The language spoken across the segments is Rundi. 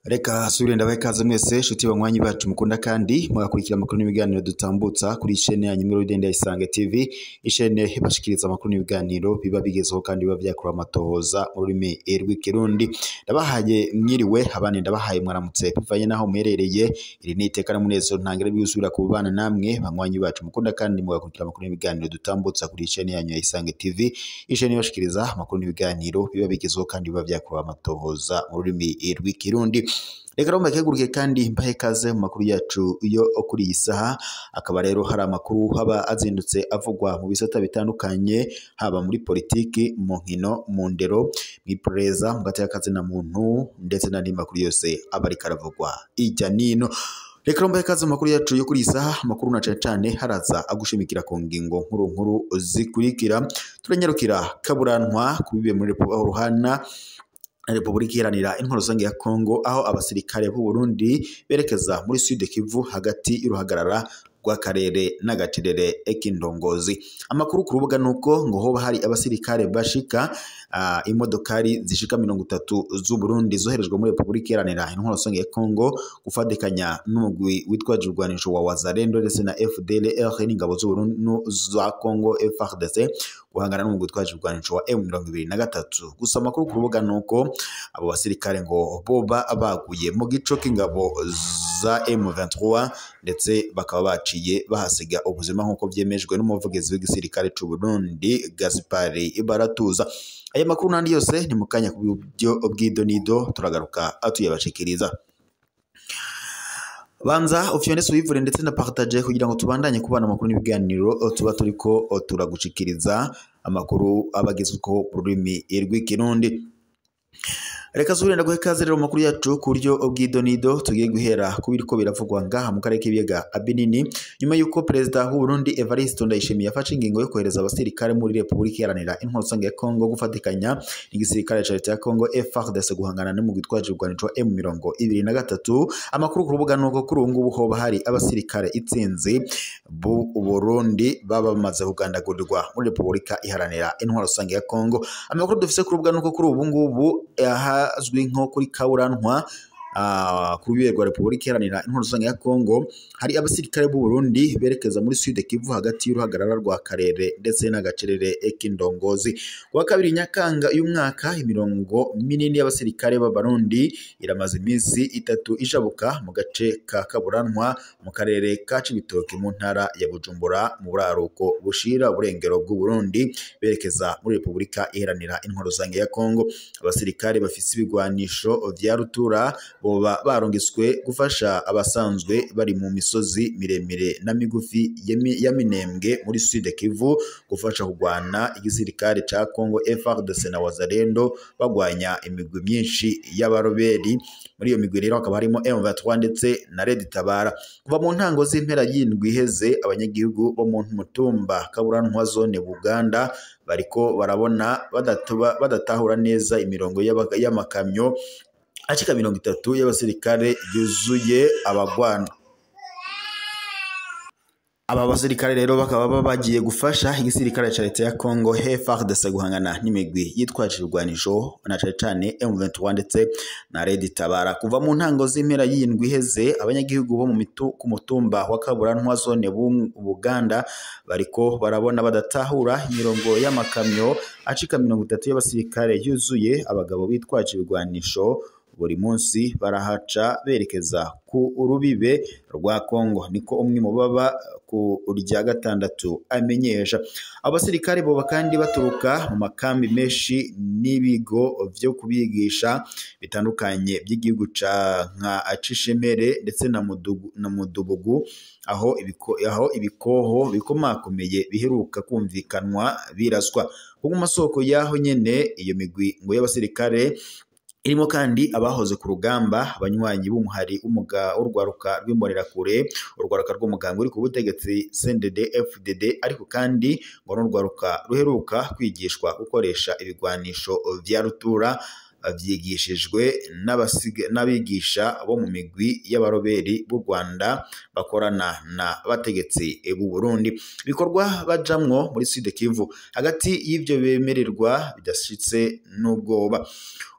Reka subire ndabaye kaze mwese shuti banywanyi bacu mukunda kandi mugakurikira amakuru n'ibiganiro dutambutsa kuri chaîne ya Nyimiro Dende Isange TV, chaîne ibashikiriza amakuru n'ibiganiro biba bigezeho kandi biba vyakura amatohoza mu rurimi rw'ikirundi. Ndabahaye mwiriwe abandi ndabahaye mwaramutse bivanye naho muherereye. Iri ni iteka n'umunezero ntangire byusubira ku bana namwe banywanyi bacu mukunda kandi mugakurikira amakuru n'ibiganiro dutambutsa kuri chaîne ya Isange TV, chaîne ibashikiriza amakuru n'ibiganiro biba bigezeho kandi biba vyakura amatohoza mu rurimi rw'ikirundi. Reka romba keguruke kandi mbahe kaze mu makuru yacu iyo kuri iyi saha. Akaba rero hari amakuru haba azindutse avugwa mu bisata bitandukanye, haba muri politiki, mu nkino, mu ndero, mwipereza, mu gateka kazi na muntu ndetse n'andi makuru yose aba ariko aravugwa ijya nino. Reka romba kaze mu makuru yacu yo kuri iyi saha. Amakuru na cane haraza agushimikira ku ngingo nkuru zikurikira. Turanyarukira kaburantwa kubibe muri Ruhana Republika Iharanira Intwaro Rusange ya Kongo, aho abasirikare b'u Burundi berekeza muri Sud Kivu hagati y'uruhagarara rw'akarere n'agacerere k'indongozi. Amakuru ku rubuga nuko ngo hoba hari abasirikare bashika imodokari zishika 30 z'u Burundi zoherejwe muri Republika Iharanira Intwaro Rusange ya Kongo gufadikanya n'umugwi witwaje urwanisho wa Wazalendo ndetse na FDLR n'ingabo z'u Burundi za Kongo FARDC guhangana n'umugwi witwaje urwanisho wa M23. Gusa amakuru ku rubuga nuko abo basirikare ngo boba baguye mu gico k'ingabo za M23 ndetse bakaba baciye bahasiga ubuzima nk'uko vyemejwe n'umuvugizi w'igisirikare c'u Burundi Gaspari Baratuza. Aya makuru nandi yose ni mukanya ku buryo bw'idonido turagaruka atuyabashikiriza. Banza ufyone suivre ndetse na partage kugira ngo tubandanye kubana amakuru n'ibiganiro tuba turiko turagushikiriza amakuru abagezweho ku rurimi rw'ikirundi. Reka subire ndaguhe kaze rero makuru yacu ku buryo bw'idonido tugiye guhera kubiriko biravugwa ngaha mu karere k'ibiyaga binini, nyuma yuko perezida w'u Burundi Evariste Ndayishimiye yafashe ingingo yo kohereza abasirikare muri Republika Iharanira Intwaro Rusange ya Kongo gufatikanya n'igisirikare ca leta ya Kongo FARDC guhangana n'umugwi witwaje urwanisho M23. Amakuru ku rubuga nuko kuri ubu ngubu hoba hari abasirikare itsinzi b'u Burundi baba bamaze kugandagurirwa muri Republika Iharanira Intwaro Rusange ya Kongo. Amakuru dufise ku rubuga nuko kuri ubu ngubu azwi nko kuri kaburantwa ku rwego rwa Republika Iharanira Intwaro Rusange ya Kongo hari abasirikare b'u Burundi berekeza muri Sud Kivu hagati y'uruhagarara rwa karere ndetse n'agacerere k'indongozi. Kuwa kabiri Nyakanga uyu mwaka imirongo minini y'abasirikare b'Abarundi iramaze iminsi 3 ijabuka mu gace ka kaburantwa mu karere ka Cibitoke mu ntara ya Bujumbura mu buraruko bushira uburengero bw'u Burundi berekeza muri Republika Iharanira Intwaro Rusange ya Kongo. Abasirikare bafise ibigwanisho vya rutura boba barongiswe gufasha abasanzwe bari mu misozi miremire na migufi ya Minembwe muri Sud Kivu gufasha kugwana igisirikare ca Kongo FARDC na Wazalendo bagwanya imigwi myinshi y'abaroberi. Muri iyo migwi rero hakaba harimo M23 ndetse na Red Tabara. Kuva mu ntango z'impera y'indwi iheze abanyagihugu bo mu mutumba kaburantwa zone Buganda bariko barabona badatahura neza imirongo y'amakamyo achika 30 y'abasirikare yuzuye abagwana. Aba basirikare rero bakaba bagiye gufasha igisirikare ca leta ya Kongo FARDC guhangana n'imigwi yitwaje urwanisho na cane M23 ndetse na Red Tabara. Kuva mu ntango z'impera y'indwi iheze abanyagihugu bo ku mutumba wa kaburantwa zone Buganda bariko barabona badatahura imirongo y'amakamyo achika 30 y'abasirikare yuzuye abagabo bitwaje urwanisho buri munsi barahaca berekeza ku urubibe rwa Kongo, niko umwe mu baba ku urya gatandatu amenyesha. Abasirikare bo kandi baturuka mu makambi menshi n'ibigo vyo kubigisha bitandukanye by'igihugu ca nka Acishemere ndetse na Mudubugu, aho ibikoho bikomakomeye biheruka kumvikanwa biraswa. Ku masoko yaho nyene iyo migwi ngo y'abasirikare irimo kandi abahoze ku rugamba abanywanyi b'umuhari urwaruka rw'imbonerakure, urwaruka rw'umuganga uri ku butegetsi CNDD FDD, ariko kandi ngo n'urwaruka ruheruka kwigishwa gukoresha ibigwanisho vya rutura vyigishijwe n'abigisha bo mu migwi y'abaroberi b'u Rwanda bakorana na bategetsi b'u Burundi. Bikorwa bajamwo muri Sud Kivu, hagati y'ivyo bemererwa bidashitse n'ubwoba.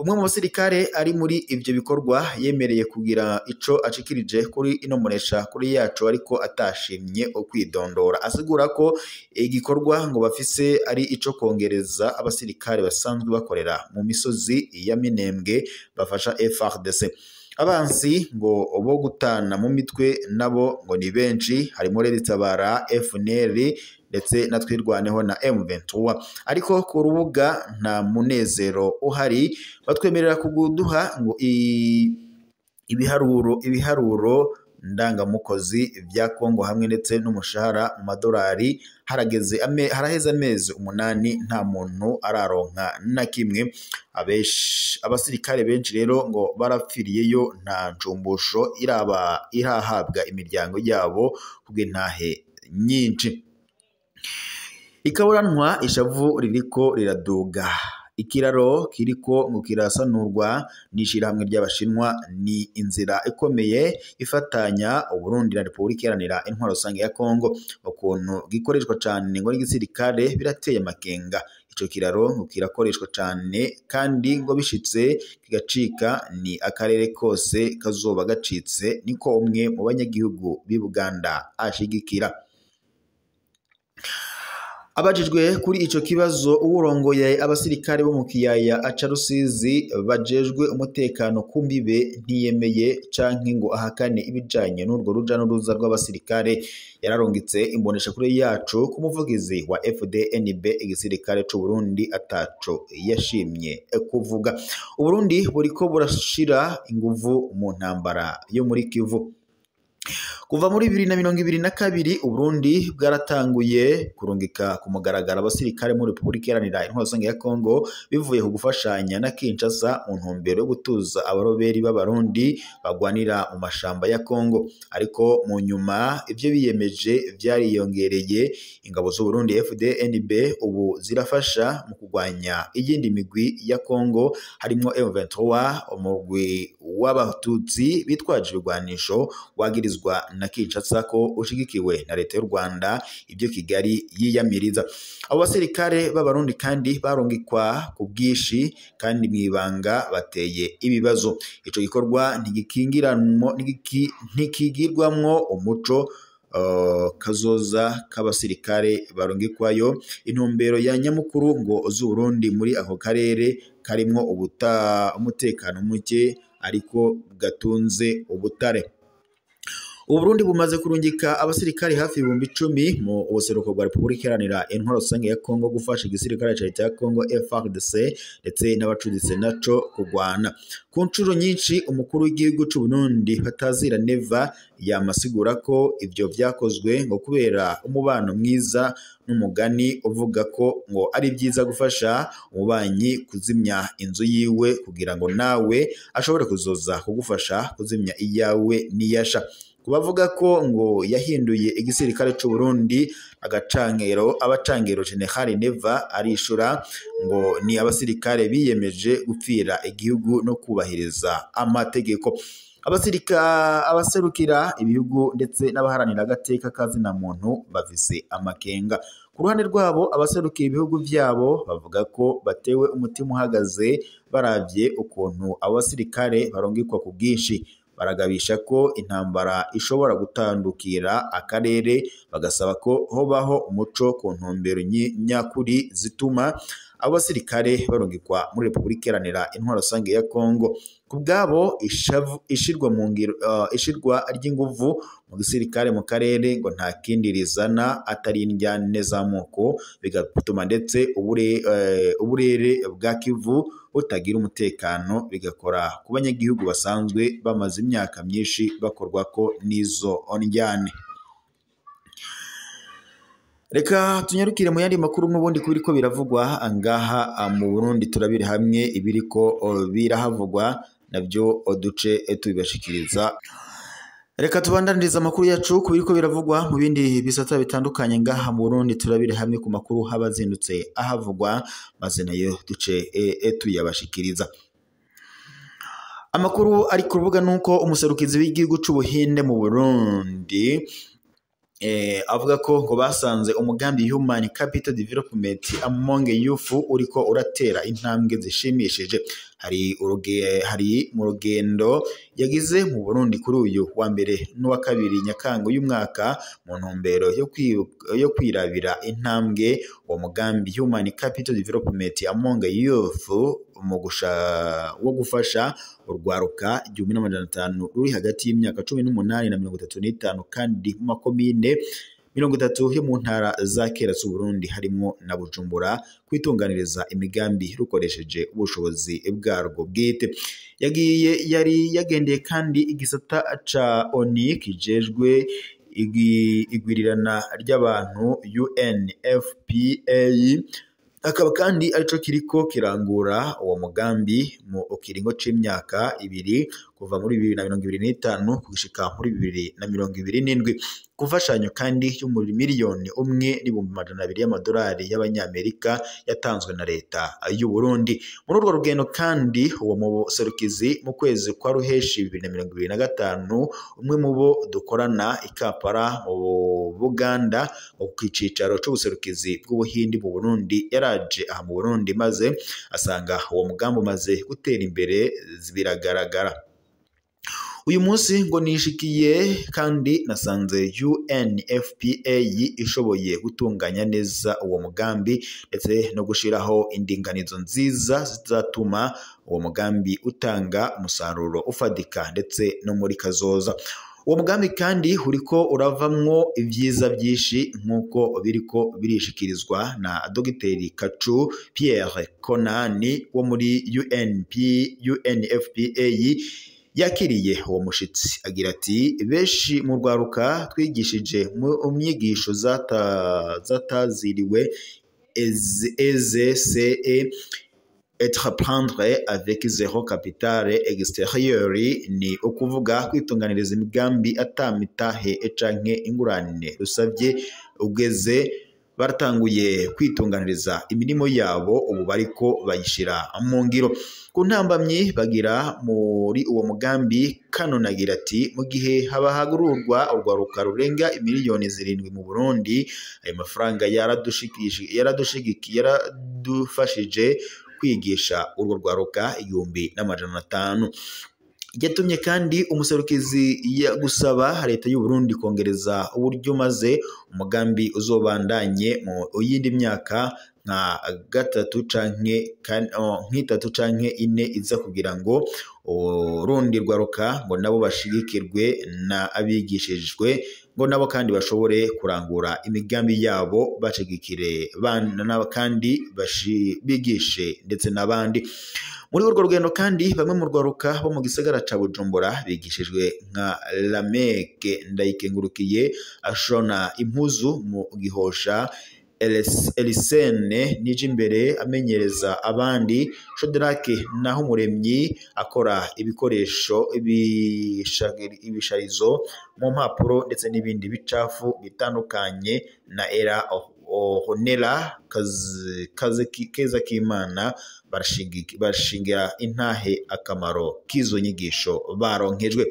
Umwe mu basirikare ari muri ivyo bikorwa yemereye kugira ico acikirije kuri ino muresha kuri yacu, ariko atashimye ukwidondora, asigura ko igikorwa ngo bafise ari ico kongereza abasirikare basanzwe bakorera mu misozi ya Minembwe bafasha FARDC. Abansi ngo bo gutana mu mitwe nabo ngo ni benshi, harimo Reditabara, FNL ndetse na Twirwaneho na M23, ariko ku rubuga nta munezero uhari. Batwemerera kuguduha ngo ibiharuro ndangamukozi vya Kongo hamwe ndetse n'umushahara mu madolari haraheze amezi 8 nta muntu araronka na kimwe. Abasirikare benshi rero ngo barapfiriyeyo, nta ncumbusho irahabwa imiryango yabo kubw'intahe nyinshi. Ikaburanwa ishavu ririko riraduga. Ikiraro kiriko ngo kirasanurwa n'ishirahamwe ry'Abashinwa, ni inzira ikomeye ifatanya Uburundi na Repubulika Iharanira Intwaro Rusange ya Kongo. Ukuntu gikoreshwa cane ngo n'igisirikare birateye amakenga. Ico kiraro ngo kirakoreshwa cane kandi ngo bishitse kigacika ni akarere kose kazoba gacitse, niko umwe mu banyagihugu b'i Buganda ashigikira. Abajijwe kuri ico kibazo, uwurongoye abasirikare bo mu kiyaya aca Rusizi bajejwe umutekano ku mbibe ntiyemeye canke ngo ahakane ibijanye n'urwo ruja n'uruza rw'abasirikare. Yararungitse imbonesha kuri yacu ku muvugizi wa FDNB igisirikare c'u Burundi ataco yashimye kuvuga. Uburundi buriko burashira inguvu mu ntambara yo muri Kivu. Kuva muri 2022 Uburundi bwaratanguye kurungika ku mugaragaro abasirikare muri Repubulika Iharanira Intwaro Rusange ya Kongo bivuye ku gufashanya na Kinshasa mu ntumbero yo gutuza abaroberi b'Abarundi bagwanira mu mashamba ya Kongo. Ariko mu nyuma ivyo biyemeje vyariyongereye. Ingabo z'u Burundi FDNB ubu zirafasha mu kugwanya iyindi migwi ya Kongo, harimo M23, umugwi w'abatutsi bitwaje ibigwanisho wagirizwa na Kinshasa ko ushigikiwe na leta y'u Rwanda, ibyo Kigali yiyamiriza. Abo basirikare b'Abarundi kandi barungikwa ku bwishi kandi mwibanga bateye ibibazo. Ico gikorwa ntikigirwamwo umuco kazoza k'abasirikare barungikwayo. Intumbero ya nyamukuru ngo z'u Burundi muri ako karere karimwo umutekano muke ariko gatunze ubutare. Uburundi bumaze kurungika abasirikare hafi 10,000 mu buseruko bwa Repubulika Iharanira Intwaro Rusange ya Kongo gufasha igisirikare ca leta ya Kongo FARDC ndetse n'abacuditse naco kugwana. Ku ncuro nyinshi umukuru w'igihugu c'u Burundi Batazira Neva yamasigura ko ivyo vyakozwe ngo kubera umubano mwiza n'umugani uvuga ko ngo ari byiza gufasha umubanyi kuzimya inzu yiwe kugira ngo nawe ashobore kuzoza kugufasha kuzimya iyawe niyasha. Kubavuga ko ngo yahinduye igisirikare c'u Burundi abacangero General Neva arishura ngo ni abasirikare biyemeje gupfira igihugu no kubahiriza amategeko. Abaserukira ibihugu ndetse n'abaharanira agateka kazina muntu bafise amakenga. Ku ruhande rwabo abaserukira ibihugu vyabo bavuga ko batewe umutima uhagaze baravye ukuntu abasirikare barungikwa ku bwinshi. Baragabisha ko intambara ishobora gutandukira akarere, bagasaba ko hobaho umuco ku ntumbero nyakuri zituma abasirikare barungikwa muri Repubulika Iharanira Intwaro Rusange ya Kongo. Kubwabo ishirwa ry'inguvu mu gisirikare mu karere ngo nta kindi rizana atari indyane z'amoko, bigatuma ndetse uburere bwa Kivu butagira umutekano, bigakora ku banyagihugu basanzwe bamaze imyaka myinshi bakorwako n'izo ndyane. Reka tunyarukire mu yandi makuru n'ubundi kubiriko biravugwa angaha mu Burundi, turabire hamwe ibiriko birahavugwa nabyo duce tubibashikiriza. Reka tubandaniriza amakuru yacu kubiriko biravugwa mu bindi bisata bitandukanye ngaha mu Burundi, turabire hamwe ku makuru habazindutse ahavugwa maze nayo duce tuyabashikiriza. Amakuru ari ku rubuga nuko umuserukizi w'igihugu c'Ubuhinde mu Burundi avuga ko ngo basanze umugambi Human Capital Development among Youth uriko uratera intambwe zishimishije. Hari mu rugendo yagize mu Burundi kuri uyu wa mbere n'uwa kabiri Nyakanga y'umwaka mu ntumbero yo kwirabira intambwe uwo mugambi Human Capital Development among Youth wo gufasha urwaruka 1500 ruri hagati y'imyaka 18 na 35 kandi mu makomine 30 yo mu ntara za kera z'u Burundi harimo na Bujumbura kwitunganiriza imigambi rukoresheje ubushobozi bwarwo bwite. Yari yagendeye kandi igisata ca ONU kijejwe igwirirana ry'abantu UNFPA, akaba kandi arico kiriko kirangura uwo mugambi mu kiringo c'imyaka 2 kuva muri 2025 kugishika muri 2027. Gufashanyo kandi y'umuri miliyoni 1.2 y'amadolari y'abanyamerika yatanzwe na leta y'u Burundi. Muri urwo rugendo kandi uwo muserukizi mu kwezi kwa Ruheshi 2025 umwe mu bo dukorana i Kampala mu Buganda ku kicicaro c'ubuserukizi bw'Ubuhindi mu Burundi yaraje aha mu Burundi maze asanga uwo mugambi umaze gutera imbere biragaragara. Uyu munsi ngo nishikiye kandi nasanze UNFPA ishoboye gutunganya neza uwo mugambi ndetse no gushiraho indinganizo nziza zizatuma uwo mugambi utanga umusaruro ufadika ndetse no muri kazoza. Uwo mugambi kandi uriko uravamwo ivyiza byinshi nkuko biriko birishikirizwa na Dogiteri Kacu Pierre Konani wo muri UNFPA yakiriye uwo mushitsi agira ati benshi mu rwaruka twigishije mu myigisho zataziriwe entreprendre avec zéro capital extérieur, ni ukuvuga kwitunganiriza imigambi atamitahe canke ingurane rusabye ugeze. Baratanguye kwitunganiriza imirimo yabo ubu bariko bayishira mu ngiro. Ku ntambamyi bagira muri uwo mugambi Kanonagira ati mu gihe habahagururwa urwaruka rurenga miliyoni 7 mu Burundi, ayo mafaranga yaradufashije kwigisha urwo rwaruka 1500. Yatumye kandi umuserukizi gusaba leta y'u Burundi kongereza uburyo maze umugambi uzobandanye mu yindi myaka nka 3 canke 4 iza kugira ngo urundi rwaruka ngo nabo bashigikirwe na abigishijwe ngo nabo kandi bashobore kurangura imigambi yabo bashigikire bana kandi bigishe ndetse n'abandi. Muri urwo rugendo kandi bamwe mu rwaruka bo mu gisagara ca Bujumbura bigishijwe nka Lameke Ndayikengurukiye ashona impuzu mu Gihosha, Elisene Nijimbere amenyereza abandi, Shodrake naho Muremyi akora ibikoresho ibisharizo mu mpapuro ndetse n'ibindi bicafu bitandukanye, na Era Honera Keza Kimana barashingira intahe akamaro k'izo nyigisho baronkejwe.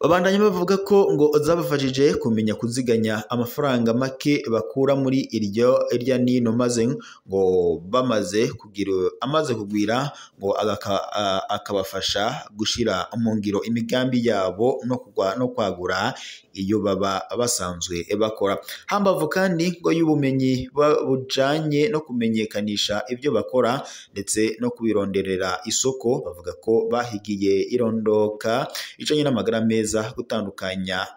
Babandanya bavuga ko ngo zabafashije kumenya kuziganya amafaranga make bakura muri irya nino, maze ngo amaze kugwira ngo akabafasha gushira mu ngiro imigambi yabo no kwagura iyo baba basanzwe bakora. Hambavu kandi ngo y'ubumenyi bujanye no kumenyekanisha ibyo bakora ndetse no kubironderera isoko, bavuga ko bahigiye irondoka icanye n'amagara meza, gutandukanya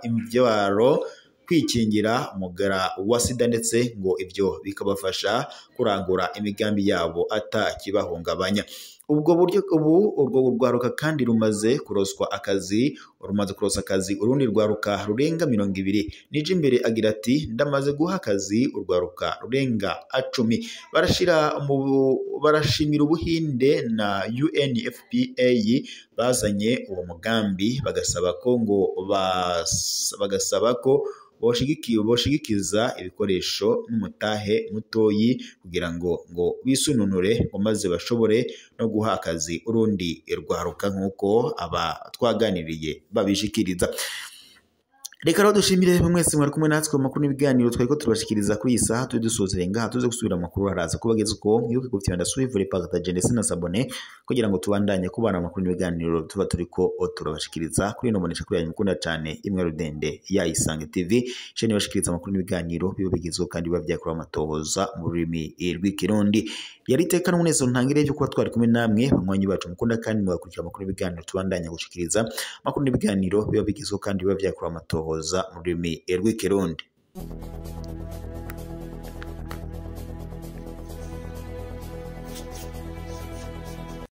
imvyaro, kwikingira umugara wa sida, ndetse ngo ibyo bikabafasha kurangura imigambi yabo atakibahungabanya. Urwo rwaruka kandi rumaze kuroswa akazi urundi rwaruka rurenga 20. Nijimbere agira ati ndamaze guha akazi urwaruka rurenga 10. Barashimira Ubuhinde na UNFPA bazanye uwo mugambi, bagasaba ko boshigikiza ibikoresho n'umutahe mutoyi kugira ngo bisununure maze bashobore no guha akazi urundi rwaruka nk'uko aba twaganiriye babishikiriza. Reka rero dushimire mwese mwari kumwe natwe mu makuru n'ibiganiro twariko turabashikiriza kuri iyi saha turi dusozera ngaha tuze gusubira amakuru araza kubagezeko mwibuke gufyonda suivre partager ndetse na s'abonner kugira ngo tubandanye kubana amakuru n'ibiganiro tuba turiko turabashikiriza kuri ino mbonesha kuri yanyu mukunda cyane imwe Rudende ya Isange TV shene bashikiriza amakuru n'ibiganiro biba bigezweho kandi biba byakora amatohoza mu rurimi rw'ikirundi. Yari iteka n'umunezero ntangire cyo kuba twari kumwe namwe banywanyi bacu mukunda kandi mugakurikira amakuru n'ibiganiro tubandanya gushikiriza amakuru n'ibiganiro biba bigezweho kandi biba byakora amatohoza mu rurimi rw'ikirundi.